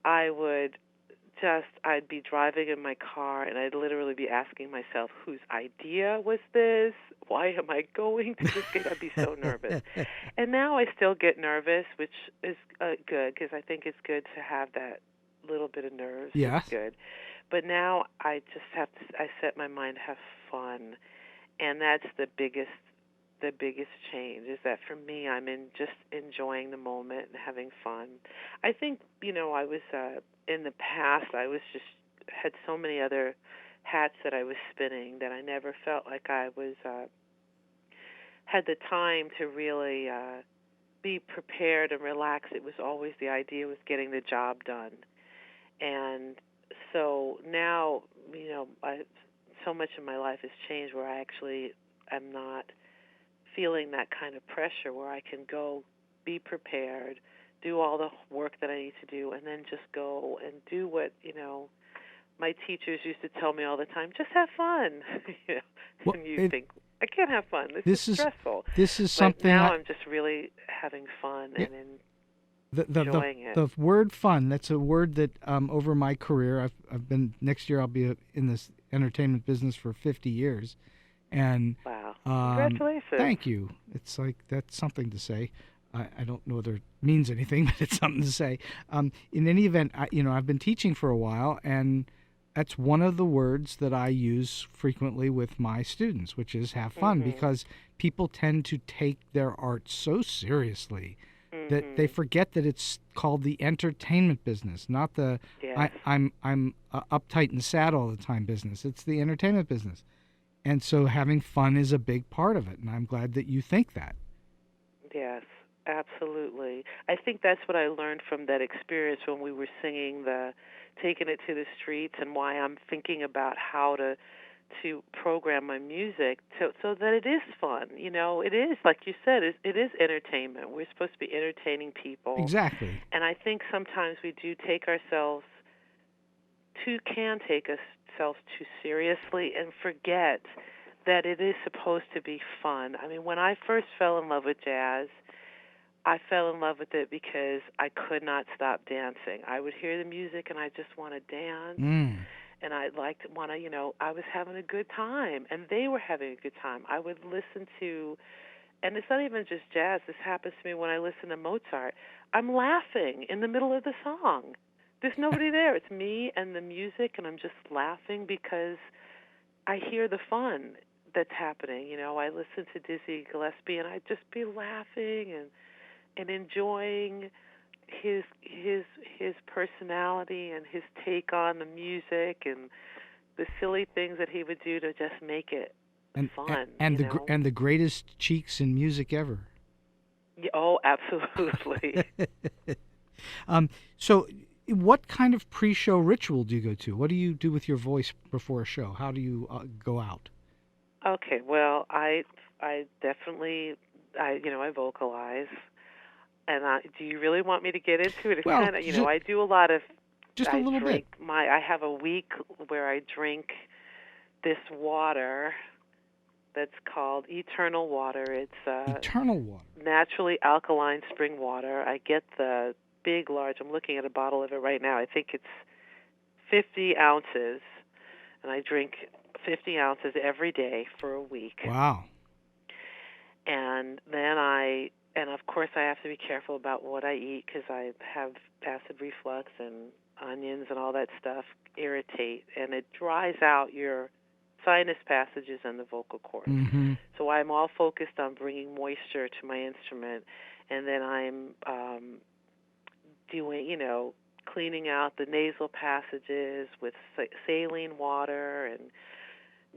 I'd be driving in my car and I'd literally be asking myself, whose idea was this? Why am I going to this gig? I'd be so nervous. And now I still get nervous, which is good because I think it's good to have that little bit of nerves. Yeah. It's good. But now I set my mind to have fun. And that's the biggest change is that for me, I'm just enjoying the moment and having fun. I think, I was in the past, I was just had so many other hats that I was spinning that I never felt like I was had the time to really be prepared and relaxed. It was always the idea was getting the job done. And so now, so much of my life has changed where I actually am not feeling that kind of pressure, where I can go be prepared, do all the work that I need to do, and then just go and do what, my teachers used to tell me all the time, just have fun. Well, and you think, I can't have fun. This is stressful. This is something. But now I'm just really having fun and enjoying it. The word fun, that's a word that over my career, I've been, next year I'll be in this entertainment business for 50 years. And wow. Congratulations. Thank you. It's like, that's something to say. I don't know whether it means anything, but it's something to say. In any event, I've been teaching for a while, and that's one of the words that I use frequently with my students, which is have fun, because people tend to take their art so seriously that they forget that it's called the entertainment business, not the I'm uptight and sad all the time business. It's the entertainment business. And so having fun is a big part of it, and I'm glad that you think that. Yes, absolutely. I think that's what I learned from that experience when we were singing Taking It to the Streets, and why I'm thinking about how to program my music so that it is fun. It is, like you said, it is entertainment. We're supposed to be entertaining people. Exactly. And I think sometimes we do take ourselves too seriously and forget that it is supposed to be fun. I mean, when I first fell in love with jazz, I fell in love with it because I could not stop dancing. I would hear the music and I just want to dance. And I I was having a good time and they were having a good time. I would listen to, and it's not even just jazz, this happens to me when I listen to Mozart. I'm laughing in the middle of the song. There's nobody there. It's me and the music, and I'm just laughing because I hear the fun. that's happening. You know, I listen to Dizzy Gillespie, and I'd just be laughing and enjoying his personality and his take on the music and the silly things that he would do to just make it fun. And the greatest cheeks in music ever. Yeah, oh, absolutely. So, what kind of pre-show ritual do you go to? What do you do with your voice before a show? How do you go out? Okay, well, I definitely I vocalize, and do you really want me to get into it? It's Well, kind of I do a lot of just a little bit. I have a week where I drink this water that's called Eternal Water. It's Eternal water. Naturally alkaline spring water. I get the big, large. I'm looking at a bottle of it right now. I think it's 50 ounces, and I drink 50 ounces every day for a week. Wow. And then of course I have to be careful about what I eat because I have acid reflux, and onions and all that stuff irritate, and it dries out your sinus passages and the vocal cords. Mm-hmm. So I'm all focused on bringing moisture to my instrument, and then I'm doing, cleaning out the nasal passages with saline water and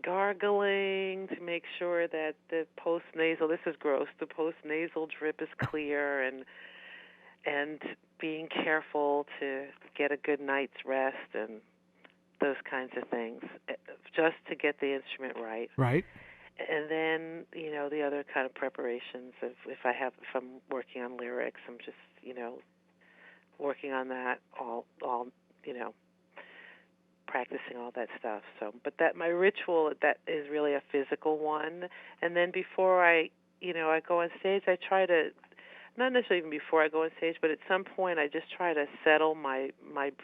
gargling to make sure that the post-nasal, this is gross, the post-nasal drip is clear, and being careful to get a good night's rest and those kinds of things, just to get the instrument right. Right. And then, the other kind of preparations of if I'm working on lyrics, I'm just, working on that all practicing all that stuff. So, but that my ritual, that is really a physical one. And then before I go on stage, I try to, not necessarily even before I go on stage, but at some point I just try to settle my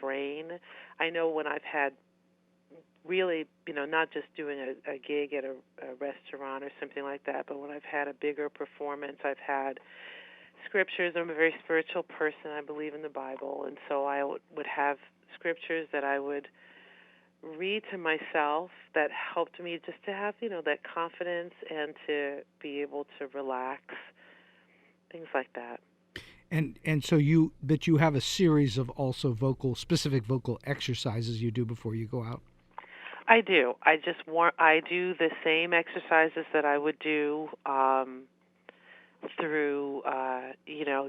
brain. I know when I've had really, not just doing a gig at a restaurant or something like that, but when I've had a bigger performance, I've had scriptures. I'm a very spiritual person. I believe in the Bible, and so I would have scriptures that I would read to myself that helped me just to have, that confidence and to be able to relax, things like that. And so you have a series of also specific vocal exercises you do before you go out? I do. I do the same exercises that I would do through,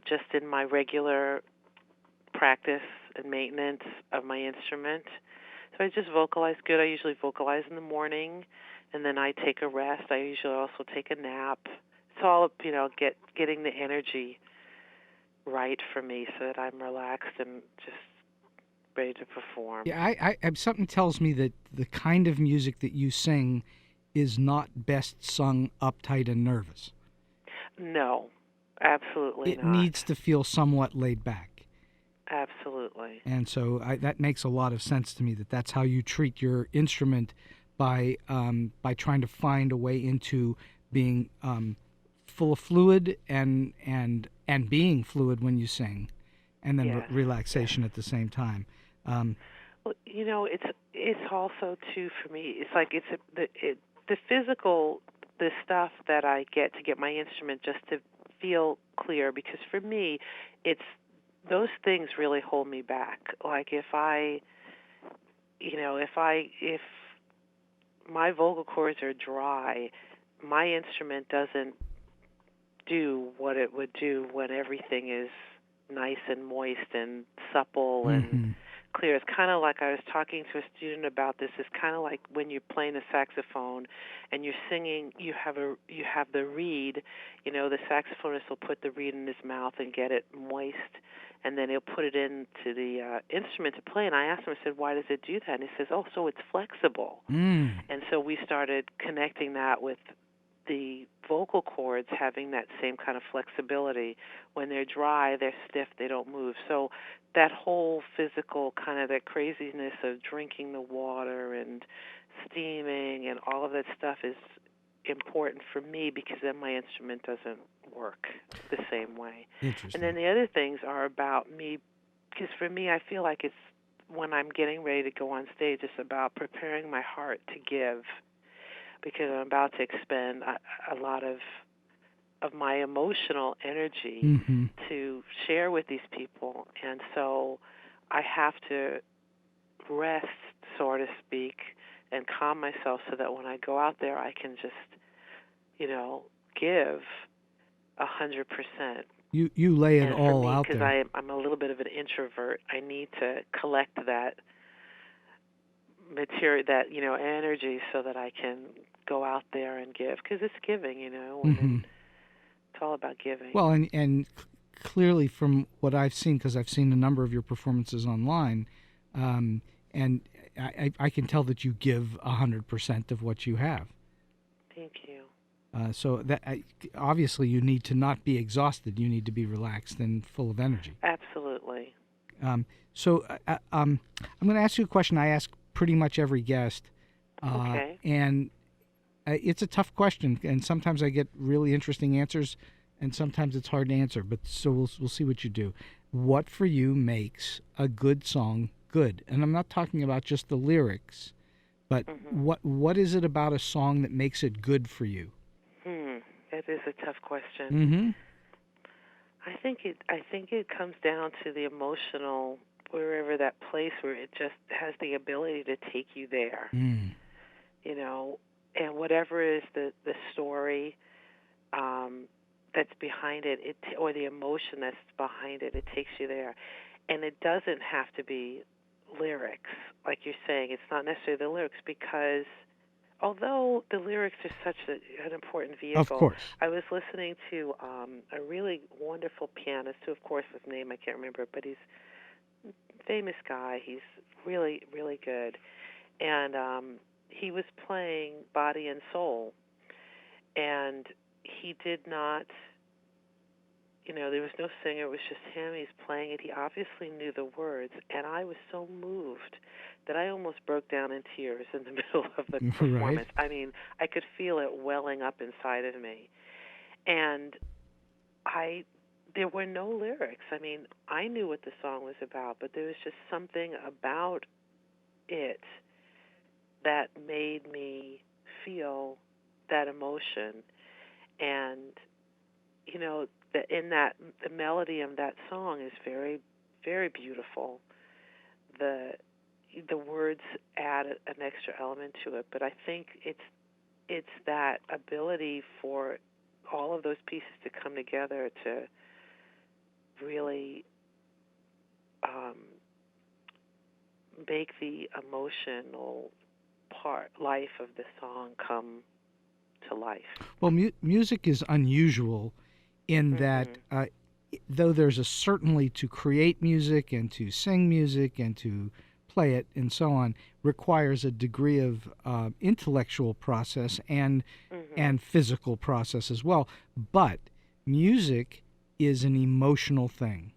just in my regular practice and maintenance of my instrument. So I just vocalize good. I usually vocalize in the morning, and then I take a rest. I usually also take a nap. It's all, getting the energy right for me so that I'm relaxed and just ready to perform. Yeah, I something tells me that the kind of music that you sing is not best sung uptight and nervous. No, absolutely not. It not. needs to feel somewhat laid back. Absolutely. And so that makes a lot of sense to me, that's how you treat your instrument by trying to find a way into being full of fluid and being fluid when you sing, and then yes. relaxation at the same time. Well, it's also too for me. It's like the physical, the stuff that I get to get my instrument just to feel clear, because for me, it's those things really hold me back. Like if my vocal cords are dry, my instrument doesn't do what it would do when everything is nice and moist and supple and clear. It's kind of like I was talking to a student about this. It's kind of like when you're playing a saxophone and you're singing, you have the reed. The saxophonist will put the reed in his mouth and get it moist, and then he'll put it into the instrument to play. And I asked him, I said, why does it do that? And he says, oh, so it's flexible. And so we started connecting that with the vocal cords having that same kind of flexibility. When they're dry, they're stiff, they don't move. So that whole physical kind of that craziness of drinking the water and steaming and all of that stuff is important for me, because then my instrument doesn't work the same way. Interesting. And then the other things are about me, because for me, I feel like it's when I'm getting ready to go on stage, it's about preparing my heart to give. because I'm about to expend a lot of my emotional energy to share with these people. And so I have to rest, so to speak, and calm myself so that when I go out there, I can just, give 100%. You lay it all out there. Because I'm a little bit of an introvert, I need to collect that material, that energy, so that I can go out there and give. Because it's giving, it's all about giving. Well, and clearly from what I've seen, because I've seen a number of your performances online, and I can tell that you give 100% of what you have. Thank you. So that obviously you need to not be exhausted. You need to be relaxed and full of energy. Absolutely. So I'm going to ask you a question I ask pretty much every guest. Okay. And it's a tough question, and sometimes I get really interesting answers, and sometimes it's hard to answer. But so we'll see what you do. What for you makes a good song good? And I'm not talking about just the lyrics, but what is it about a song that makes it good for you? That is a tough question. I think it comes down to the emotional, wherever that place where it just has the ability to take you there. And whatever is the story that's behind it, or the emotion that's behind it, it takes you there. And it doesn't have to be lyrics, like you're saying. It's not necessarily the lyrics, because although the lyrics are such an important vehicle, of course. I was listening to a really wonderful pianist who, of course, his name I can't remember, but he's a famous guy. He's really, really good. And he was playing Body and Soul, and he did not, there was no singer. It was just him. He's playing it. He obviously knew the words, and I was so moved that I almost broke down in tears in the middle of the performance. Right. I mean, I could feel it welling up inside of me. And there were no lyrics. I mean, I knew what the song was about, but there was just something about it that made me feel that emotion. And, the melody of that song is very, very beautiful. The words add an extra element to it, but I think it's that ability for all of those pieces to come together to really make the emotional life of the song come to life. Well, music is unusual in that though there's a certainty to create music and to sing music and to play it and so on, requires a degree of intellectual process and physical process as well. But music is an emotional thing,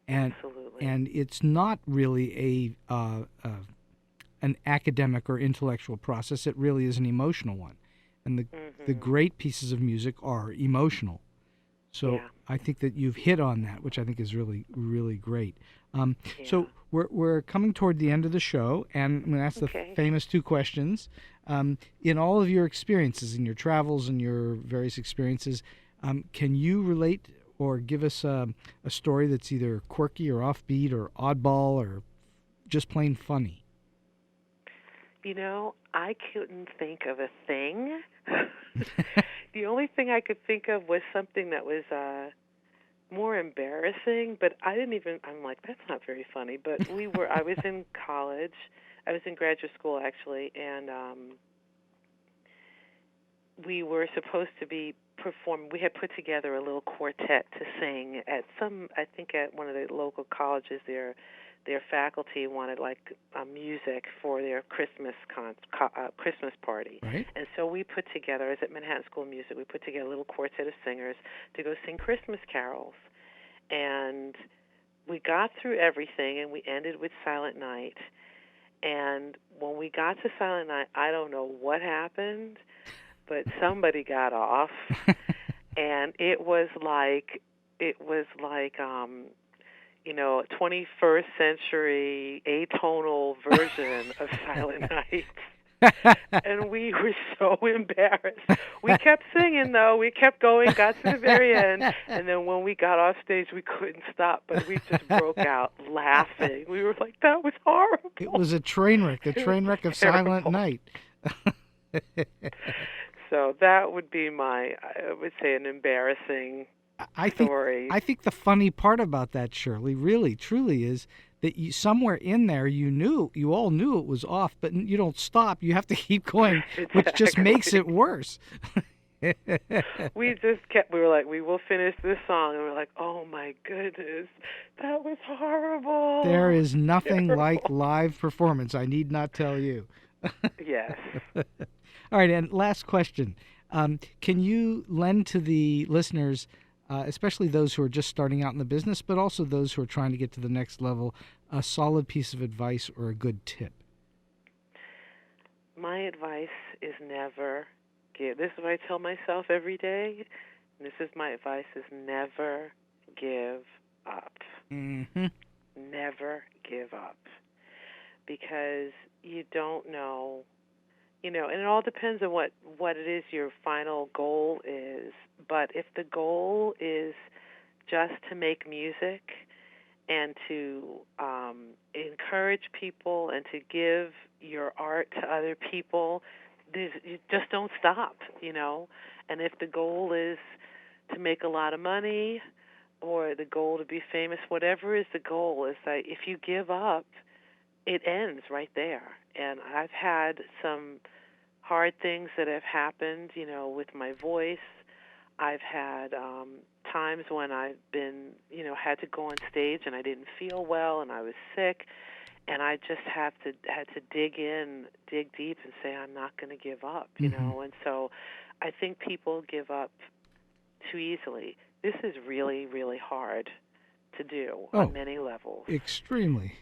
and Absolutely. and it's not really an academic or intellectual process. It really is an emotional one, and the great pieces of music are emotional. So I think that you've hit on that, which I think is really, really great. So we're coming toward the end of the show, and I'm going to ask the famous two questions. In all of your experiences, in your travels and your various experiences, can you relate or give us a story that's either quirky or offbeat or oddball or just plain funny? I couldn't think of a thing. The only thing I could think of was something that was more embarrassing, but I'm like, that's not very funny. But I was in college. I was in graduate school, actually, and we were supposed to be performing. We had put together a little quartet to sing at one of the local colleges there. Their faculty wanted music for their Christmas Christmas party, right? And so we put together, as at Manhattan School of Music, we put together a little quartet of singers to go sing Christmas carols, and we got through everything, and we ended with Silent Night. And when we got to Silent Night, I don't know what happened, but somebody got off, and it was like 21st century atonal version of Silent Night. And we were so embarrassed. We kept singing, though. We kept going, got to the very end. And then when we got off stage, we couldn't stop, but we just broke out laughing. We were like, that was horrible. It was a train wreck of Silent Night. So that would be I would say, an embarrassing story. I think the funny part about that, Shirley, really, truly is that somewhere in there you all knew it was off, but you don't stop. You have to keep going, Exactly. Which just makes it worse. We were like, we will finish this song. And we're like, oh my goodness, that was horrible. There is nothing like live performance, I need not tell you. Yes. All right, and last question. Can you lend to the listeners, especially those who are just starting out in the business, but also those who are trying to get to the next level, a solid piece of advice or a good tip? My advice is never give. This is what I tell myself every day. And this is my advice: is never give up. Mm-hmm. Never give up, because you don't know. And it all depends on what it is your final goal is. But if the goal is just to make music and to encourage people and to give your art to other people, you just don't stop, And if the goal is to make a lot of money or the goal to be famous, whatever is the goal, is that if you give up, it ends right there. And I've had some hard things that have happened, with my voice. I've had times when I've been, had to go on stage and I didn't feel well and I was sick, and I just had to dig deep and say, I'm not going to give up, And so I think people give up too easily. This is really, really hard to do on many levels. Extremely.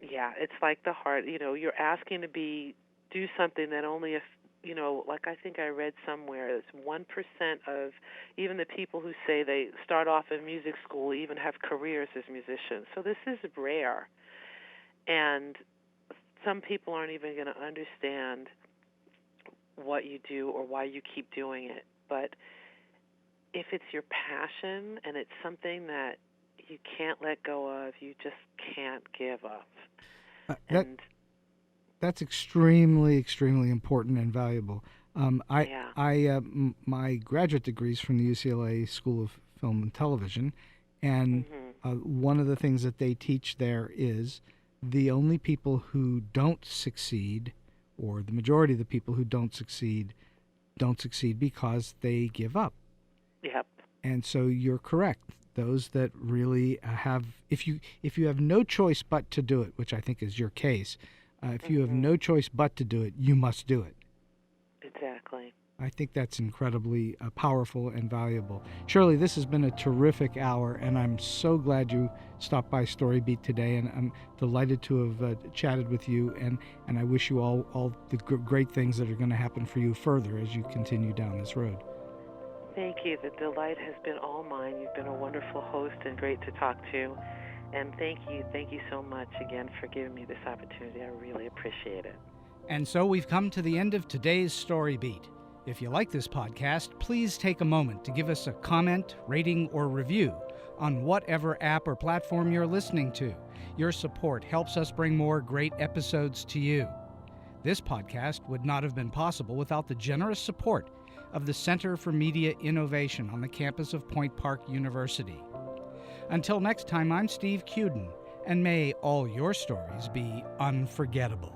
Yeah, it's like the heart. You're asking to do something that only like I think I read somewhere, it's 1% of even the people who say they start off in music school even have careers as musicians. So this is rare. And some people aren't even going to understand what you do or why you keep doing it. But if it's your passion and it's something that you can't let go of, you just can't give up. That's extremely, extremely important and valuable. My graduate degree is from the UCLA School of Film and Television, and one of the things that they teach there is the only people who don't succeed, or the majority of the people who don't succeed because they give up. Yep. And so you're correct. Those that really have, if you have no choice but to do it, which I think is your case, if you have no choice but to do it, you must do it. Exactly. I think that's incredibly powerful and valuable. Shirley, this has been a terrific hour, and I'm so glad you stopped by StoryBeat today, and I'm delighted to have chatted with you, and I wish you all the great things that are going to happen for you further as you continue down this road. Thank you. The delight has been all mine. You've been a wonderful host and great to talk to. And thank you so much again for giving me this opportunity. I really appreciate it. And so we've come to the end of today's StoryBeat. If you like this podcast, please take a moment to give us a comment, rating, or review on whatever app or platform you're listening to. Your support helps us bring more great episodes to you. This podcast would not have been possible without the generous support of the Center for Media Innovation on the campus of Point Park University. Until next time, I'm Steve Cuden, and may all your stories be unforgettable.